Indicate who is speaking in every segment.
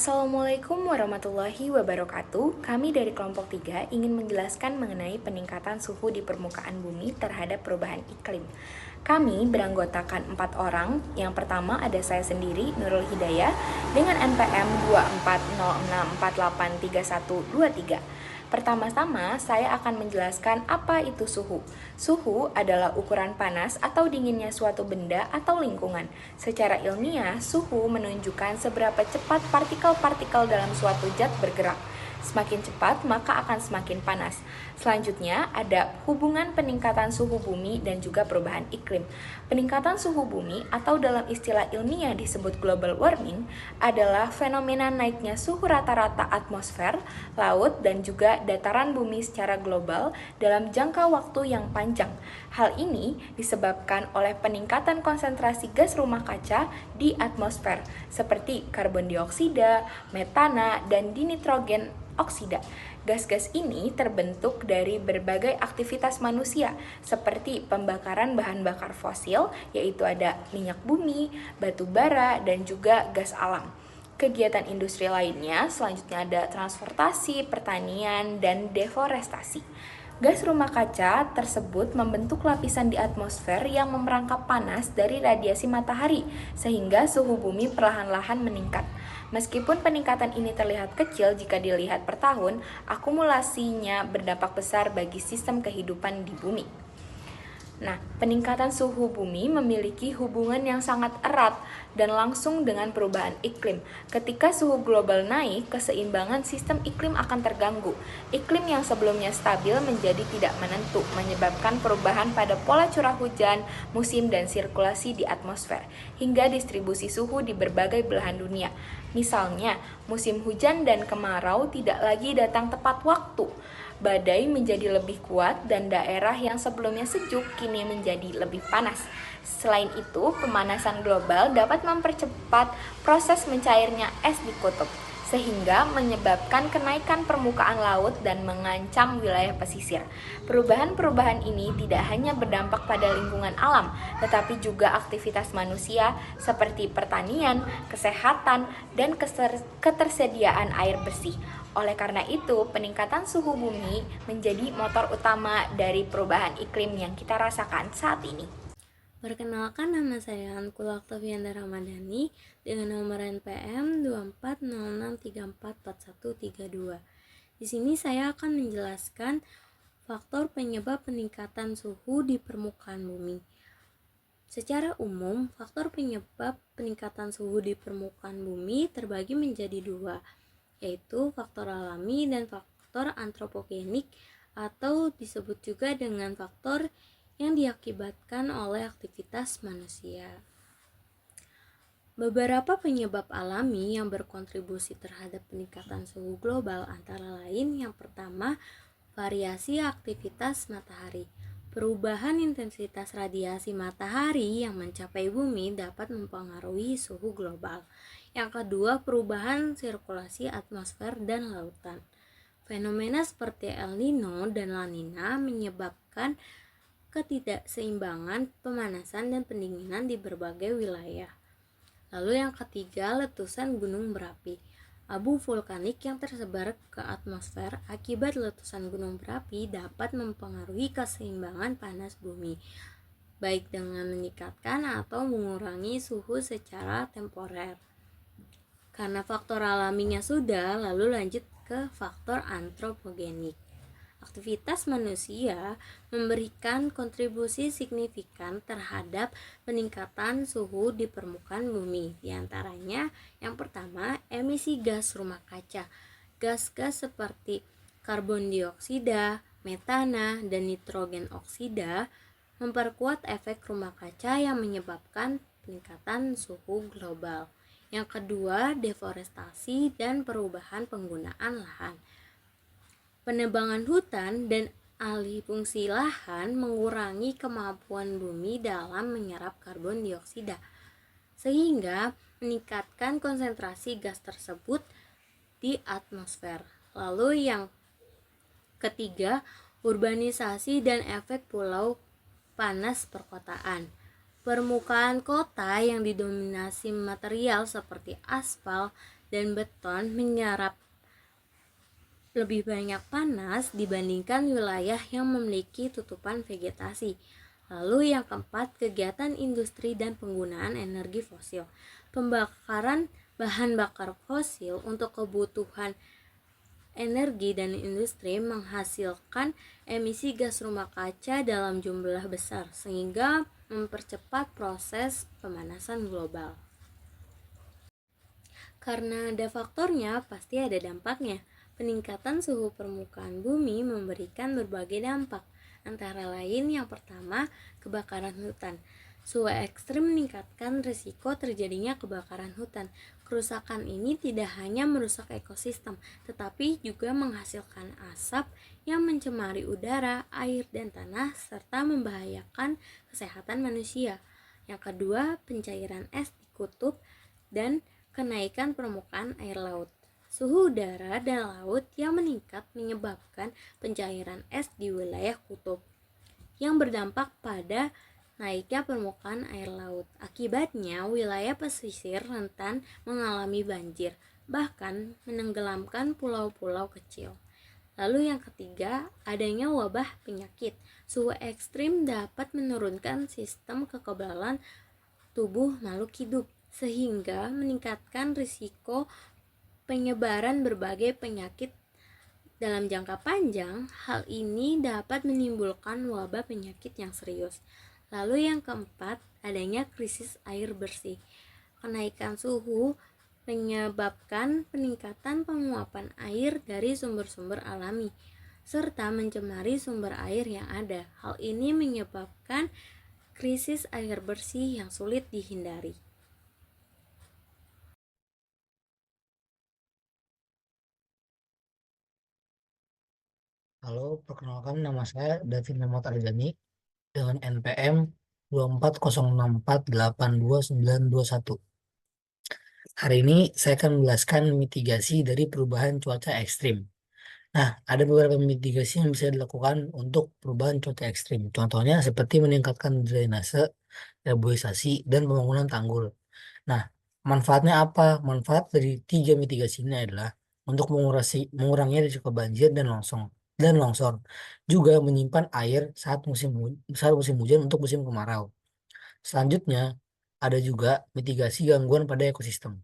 Speaker 1: Assalamualaikum warahmatullahi wabarakatuh. Kami dari kelompok 3 ingin menjelaskan mengenai peningkatan suhu di permukaan bumi terhadap perubahan iklim. Kami beranggotakan 4 orang. Yang pertama ada saya sendiri, Nurul Hidayah, dengan NPM 2406483123. Pertama-tama, saya akan menjelaskan apa itu suhu. Suhu adalah ukuran panas atau dinginnya suatu benda atau lingkungan. Secara ilmiah, suhu menunjukkan seberapa cepat partikel-partikel dalam suatu zat bergerak. Semakin cepat, maka akan semakin panas. Selanjutnya, ada hubungan peningkatan suhu bumi dan juga perubahan iklim. Peningkatan suhu bumi atau dalam istilah ilmiah disebut global warming adalah fenomena naiknya suhu rata-rata atmosfer, laut, dan juga dataran bumi secara global dalam jangka waktu yang panjang. Hal ini disebabkan oleh peningkatan konsentrasi gas rumah kaca di atmosfer seperti karbon dioksida, metana, dan dinitrogen oksida. Gas-gas ini terbentuk dari berbagai aktivitas manusia seperti pembakaran bahan bakar fosil, yaitu ada minyak bumi, batu bara, dan juga gas alam. Kegiatan industri lainnya selanjutnya ada transportasi, pertanian, dan deforestasi. Gas rumah kaca tersebut membentuk lapisan di atmosfer yang memerangkap panas dari radiasi matahari, sehingga suhu bumi perlahan-lahan meningkat. Meskipun peningkatan ini terlihat kecil jika dilihat per tahun, akumulasinya berdampak besar bagi sistem kehidupan di bumi. Nah, peningkatan suhu bumi memiliki hubungan yang sangat erat dan langsung dengan perubahan iklim. Ketika suhu global naik, keseimbangan sistem iklim akan terganggu. Iklim yang sebelumnya stabil menjadi tidak menentu, menyebabkan perubahan pada pola curah hujan, musim, dan sirkulasi di atmosfer, hingga distribusi suhu di berbagai belahan dunia. Misalnya, musim hujan dan kemarau tidak lagi datang tepat waktu. Badai menjadi lebih kuat dan daerah yang sebelumnya sejuk kini menjadi lebih panas. Selain itu, pemanasan global dapat mempercepat proses mencairnya es di kutub, sehingga menyebabkan kenaikan permukaan laut dan mengancam wilayah pesisir. Perubahan-perubahan ini tidak hanya berdampak pada lingkungan alam, tetapi juga aktivitas manusia seperti pertanian, kesehatan, dan ketersediaan air bersih. Oleh karena itu, peningkatan suhu bumi menjadi motor utama dari perubahan iklim yang kita rasakan saat ini.
Speaker 2: Perkenalkan, nama saya Ankul Oktavianda Ramadhani dengan nomor NPM 2406344132. Di sini saya akan menjelaskan faktor penyebab peningkatan suhu di permukaan bumi. Secara umum, faktor penyebab peningkatan suhu di permukaan bumi terbagi menjadi dua, yaitu faktor alami dan faktor antropogenik, atau disebut juga dengan faktor yang diakibatkan oleh aktivitas manusia. Beberapa penyebab alami yang berkontribusi terhadap peningkatan suhu global antara lain: yang pertama, variasi aktivitas matahari. Perubahan intensitas radiasi matahari yang mencapai bumi dapat mempengaruhi suhu global. Yang kedua, perubahan sirkulasi atmosfer dan lautan. Fenomena seperti El Nino dan La Nina menyebabkan ketidakseimbangan pemanasan dan pendinginan di berbagai wilayah. Lalu yang ketiga, letusan gunung berapi. Abu vulkanik yang tersebar ke atmosfer akibat letusan gunung berapi dapat mempengaruhi keseimbangan panas bumi, baik dengan meningkatkan atau mengurangi suhu secara temporer. Karena faktor alaminya sudah, lalu lanjut ke faktor antropogenik. Aktivitas manusia memberikan kontribusi signifikan terhadap peningkatan suhu di permukaan bumi. Di antaranya, yang pertama, emisi gas rumah kaca. Gas-gas seperti karbon dioksida, metana, dan nitrogen oksida memperkuat efek rumah kaca yang menyebabkan peningkatan suhu global. Yang kedua, deforestasi dan perubahan penggunaan lahan. Penebangan hutan dan alih fungsi lahan mengurangi kemampuan bumi dalam menyerap karbon dioksida, sehingga meningkatkan konsentrasi gas tersebut di atmosfer. Lalu yang ketiga, urbanisasi dan efek pulau panas perkotaan. Permukaan kota yang didominasi material seperti aspal, dan beton menyerap lebih banyak panas dibandingkan wilayah yang memiliki tutupan vegetasi. Lalu yang keempat, kegiatan industri dan penggunaan energi fosil. Pembakaran bahan bakar fosil untuk kebutuhan energi dan industri menghasilkan emisi gas rumah kaca dalam jumlah besar sehingga mempercepat proses pemanasan global. Karena ada faktornya, pasti ada dampaknya. Peningkatan suhu permukaan bumi memberikan berbagai dampak, antara lain yang pertama, kebakaran hutan. Suhu ekstrim meningkatkan risiko terjadinya kebakaran hutan. Kerusakan ini tidak hanya merusak ekosistem, tetapi juga menghasilkan asap yang mencemari udara, air, dan tanah, serta membahayakan kesehatan manusia. Yang kedua, pencairan es di kutub dan kenaikan permukaan air laut. Suhu udara dan laut yang meningkat menyebabkan pencairan es di wilayah kutub, yang berdampak pada naiknya permukaan air laut. Akibatnya, wilayah pesisir rentan mengalami banjir, bahkan menenggelamkan pulau-pulau kecil. Lalu yang ketiga, adanya wabah penyakit. Suhu ekstrim dapat menurunkan sistem kekebalan tubuh makhluk hidup, sehingga meningkatkan risiko penyebaran berbagai penyakit dalam jangka panjang. Hal ini dapat menimbulkan wabah penyakit yang serius. Lalu yang keempat, adanya krisis air bersih. Kenaikan suhu menyebabkan peningkatan penguapan air dari sumber-sumber alami serta mencemari sumber air yang ada. Hal ini menyebabkan krisis air bersih yang sulit dihindari.
Speaker 3: Halo, perkenalkan nama saya David Muhammad Arzani dengan NPM 24064848921. Hari ini saya akan menjelaskan mitigasi dari perubahan cuaca ekstrim. Nah, ada beberapa mitigasi yang bisa dilakukan untuk perubahan cuaca ekstrim. Contohnya seperti meningkatkan drainase, reboisasi, dan pembangunan tanggul. Nah, manfaatnya apa? Manfaat dari tiga mitigasi ini adalah untuk mengurangi risiko banjir dan longsor, juga menyimpan air saat musim hujan untuk musim kemarau. Selanjutnya, ada juga mitigasi gangguan pada ekosistem.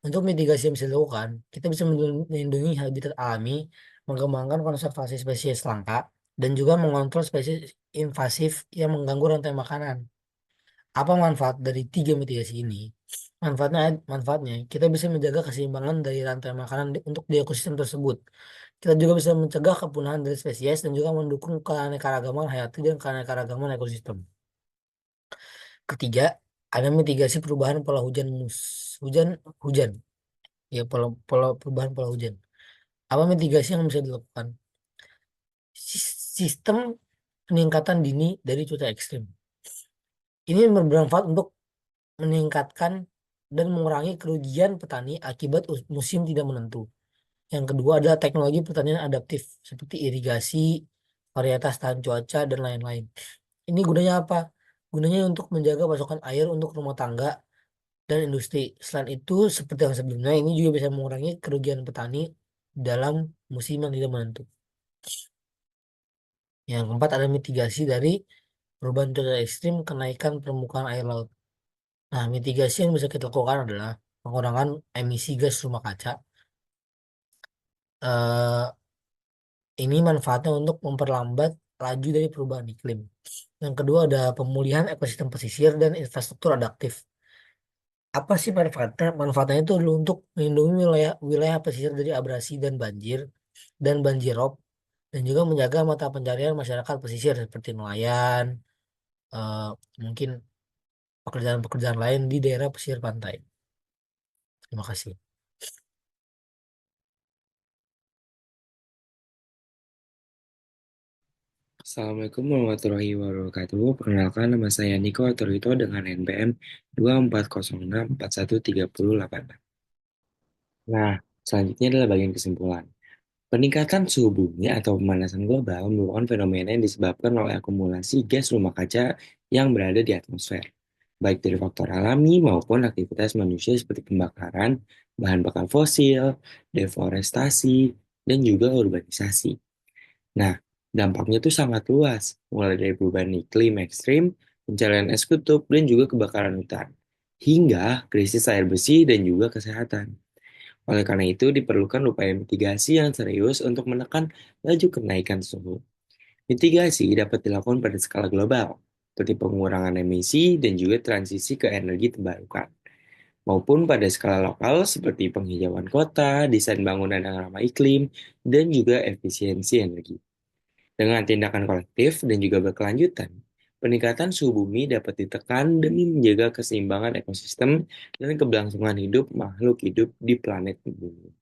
Speaker 3: Untuk mitigasi yang bisa dilakukan, kita bisa melindungi habitat alami, mengembangkan konservasi spesies langka, dan juga mengontrol spesies invasif yang mengganggu rantai makanan. Apa manfaat dari tiga mitigasi ini? Manfaatnya kita bisa menjaga keseimbangan dari rantai makanan untuk di ekosistem tersebut. Kita juga bisa mencegah kepunahan dari spesies dan juga mendukung keanekaragaman hayati dan keanekaragaman ekosistem. Ketiga, ada mitigasi perubahan pola hujan hujan. Ya, perubahan pola hujan. Apa mitigasi yang bisa dilakukan? Sistem peningkatan dini dari cuaca ekstrim. Ini bermanfaat untuk meningkatkan dan mengurangi kerugian petani akibat musim tidak menentu. Yang kedua adalah teknologi pertanian adaptif seperti irigasi, varietas tahan cuaca, dan lain-lain. Ini gunanya apa? Gunanya untuk menjaga pasokan air untuk rumah tangga dan industri. Selain itu, seperti yang sebelumnya, ini juga bisa mengurangi kerugian petani dalam musim yang tidak menentu. Yang keempat ada mitigasi dari perubahan cuaca ekstrim, kenaikan permukaan air laut. Nah, mitigasi yang bisa kita lakukan adalah pengurangan emisi gas rumah kaca. Eh, ini manfaatnya untuk memperlambat laju dari perubahan iklim. Yang kedua ada pemulihan ekosistem pesisir dan infrastruktur adaptif. Apa sih manfaatnya? Manfaatnya itu dulu untuk melindungi wilayah pesisir dari abrasi dan banjirop, dan juga menjaga mata pencarian masyarakat pesisir seperti nelayan, eh, mungkin pekerjaan-pekerjaan lain di daerah pesisir pantai. Terima kasih.
Speaker 4: Assalamualaikum warahmatullahi wabarakatuh. Perkenalkan nama saya Niko Aturito dengan NPM 240641308. Nah, selanjutnya adalah bagian kesimpulan. Peningkatan suhu bumi atau pemanasan global merupakan fenomena yang disebabkan oleh akumulasi gas rumah kaca yang berada di atmosfer. baik dari faktor alami maupun aktivitas manusia seperti pembakaran bahan bakar fosil, deforestasi, dan juga urbanisasi. Nah, dampaknya tuh sangat luas, mulai dari perubahan iklim ekstrim, pencarian es kutub, dan juga kebakaran hutan, hingga krisis air bersih dan juga kesehatan. Oleh karena itu, diperlukan upaya mitigasi yang serius untuk menekan laju kenaikan suhu. Mitigasi dapat dilakukan pada skala global, seperti pengurangan emisi dan juga transisi ke energi terbarukan, maupun pada skala lokal seperti penghijauan kota, desain bangunan yang ramah iklim, dan juga efisiensi energi. Dengan tindakan kolektif dan juga berkelanjutan, peningkatan suhu bumi dapat ditekan demi menjaga keseimbangan ekosistem dan keberlangsungan hidup makhluk hidup di planet bumi.